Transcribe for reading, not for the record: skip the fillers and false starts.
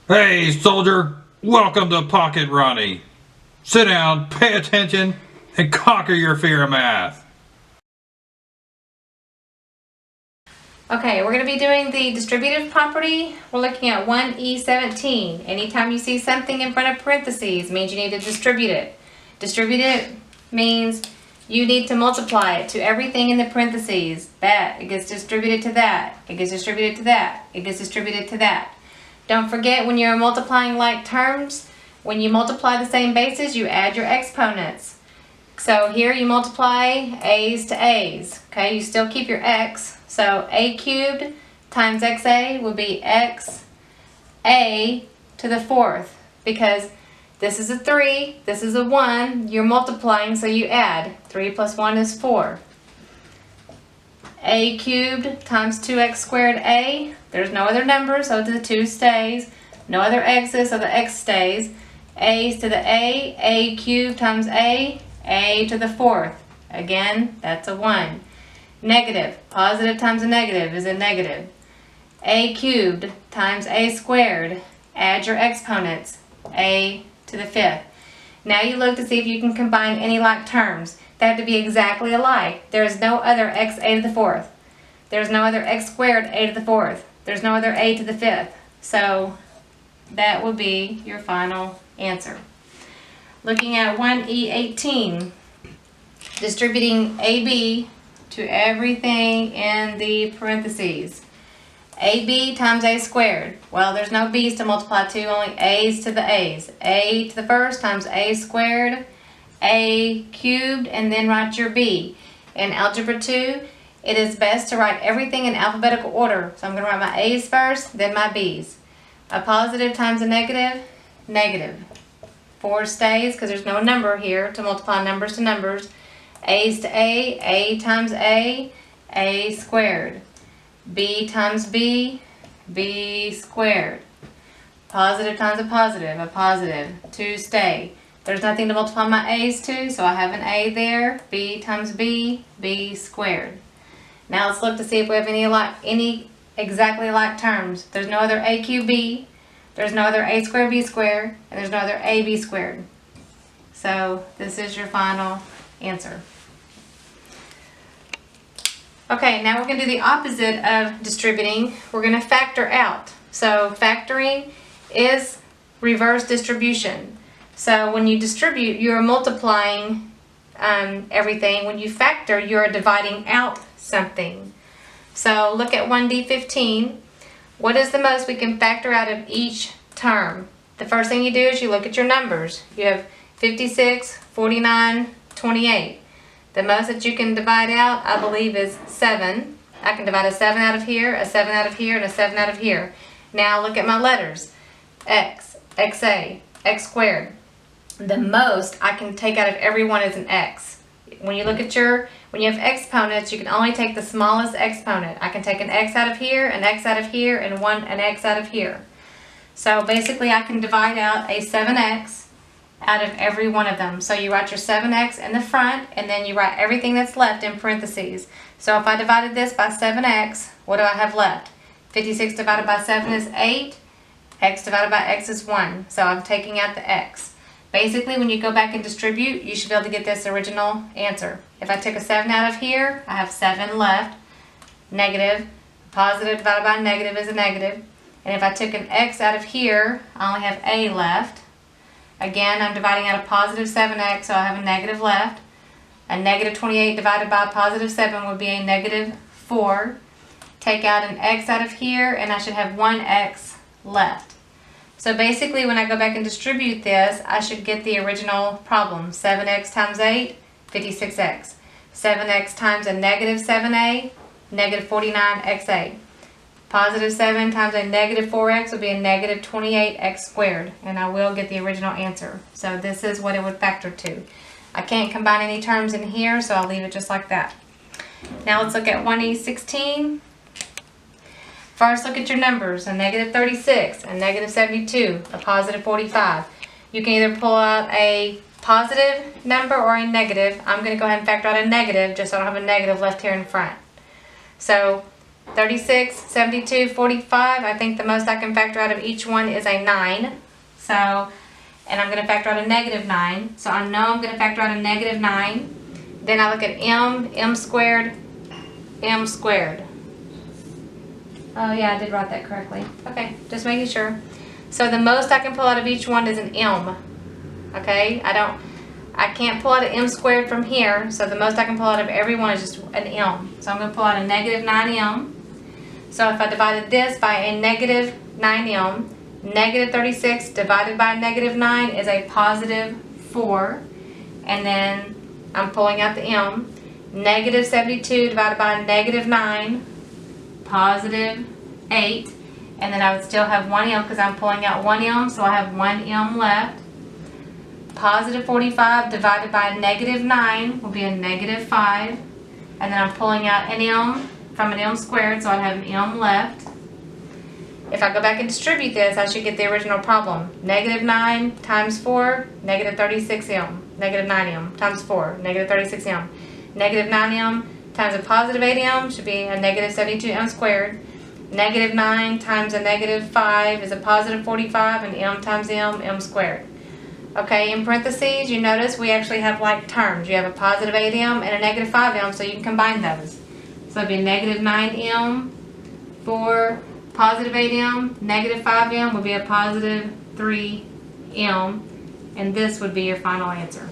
Hey, soldier! Welcome to Pocket Ronnie. Sit down, pay attention, and conquer your fear of math. Okay, we're going to be doing the distributive property. We're looking at 1E17. Anytime you see something in front of parentheses, means you need to distribute it. Distribute it means you need to multiply it to everything in the parentheses. That, it gets distributed to that. It gets distributed to that. It gets distributed to that. Don't forget, when you're multiplying like terms, when you multiply the same bases, you add your exponents. So here you multiply a's to a's. Okay, you still keep your x. So a cubed times xa will be x a to the fourth, because this is a 3, this is a 1, you're multiplying, so you add. 3 plus 1 is 4. A cubed times 2x squared a. There's no other number, so the 2 stays. No other x's, so the x stays. A's to the a cubed times a to the fourth. Again, that's a 1. Negative, positive times a negative is a negative. A cubed times a squared. Add your exponents, a to the fifth. Now you look to see if you can combine any like terms. They have to be exactly alike. There is no other x a to the fourth. There's no other x squared a to the fourth. There's no other a to the fifth. So that will be your final answer. Looking at 1E18, distributing AB to everything in the parentheses. AB times a squared. Well, there's no b's to multiply to, only a's to the a's. A to the first times a squared, a cubed, and then write your b. In Algebra 2, it is best to write everything in alphabetical order. So I'm going to write my a's first, then my b's. A positive times a negative, negative. 4 stays because there's no number here to multiply numbers to numbers. A's to a times a squared. B times b, b squared. Positive times a positive. 2 stay. There's nothing to multiply my a's to, so I have an a there. B times b, b squared. Now let's look to see if we have any exactly like terms. There's no other a cubed b, there's no other a squared b squared, and there's no other ab squared. So this is your final answer. Okay, now we're going to do the opposite of distributing. We're going to factor out. So factoring is reverse distribution. So when you distribute, you're multiplying everything. When you factor, you're dividing out something. So look at 1D15. What is the most we can factor out of each term? The first thing you do is you look at your numbers. You have 56, 49, 28. The most that you can divide out, I believe, is 7. I can divide a 7 out of here, a 7 out of here, and a 7 out of here. Now look at my letters. X, XA, X squared. The most I can take out of every one is an X. When you look at when you have exponents, you can only take the smallest exponent. I can take an X out of here, an X out of here, and an X out of here. So basically I can divide out a 7X out of every one of them. So you write your 7x in the front, and then you write everything that's left in parentheses. So if I divided this by 7x, what do I have left? 56 divided by 7 is 8. X divided by x is 1. So I'm taking out the x. Basically, when you go back and distribute, you should be able to get this original answer. If I took a 7 out of here, I have 7 left. Negative. Positive divided by negative is a negative. And if I took an x out of here, I only have a left. Again, I'm dividing out a positive 7x, so I have a negative left. A negative 28 divided by a positive 7 would be a negative 4. Take out an x out of here, and I should have 1x left. So basically, when I go back and distribute this, I should get the original problem. 7x times 8, 56x. 7x times a negative 7a, negative 49xa. Positive 7 times a negative 4x would be a negative 28x squared, and I will get the original answer. So this is what it would factor to. I can't combine any terms in here, so I'll leave it just like that. Now let's look at 1E16. First, look at your numbers. A negative 36, a negative 72, a positive 45. You can either pull out a positive number or a negative. I'm going to go ahead and factor out a negative just so I don't have a negative left here in front. So 36, 72, 45. I think the most I can factor out of each one is a 9. So, and I'm going to factor out a negative 9. So I know I'm going to factor out a negative 9. Then I look at m squared, m squared. Oh yeah, I did write that correctly. Okay, just making sure. So the most I can pull out of each one is an m. Okay, I can't pull out an m squared from here, so the most I can pull out of every one is just an m. So I'm going to pull out a negative 9m. So if I divided this by a negative 9m, negative 36 divided by negative 9 is a positive 4. And then I'm pulling out the m. Negative 72 divided by negative 9, positive 8. And then I would still have 1m because I'm pulling out 1m, so I have 1m left. Positive 45 divided by negative 9 will be a negative 5. And then I'm pulling out an m from an m squared, so I'd have an m left. If I go back and distribute this, I should get the original problem. Negative 9 times 4, negative 36m. Negative 9m times 4, negative 36m. Negative 9m times a positive 8m should be a negative 72m squared. Negative 9 times a negative 5 is a positive 45, and m times m squared. Okay, in parentheses, you notice we actually have like terms. You have a positive 8m and a negative 5m, so you can combine those. So it'd be negative 9m for positive 8m, negative 5m would be a positive 3m, and this would be your final answer.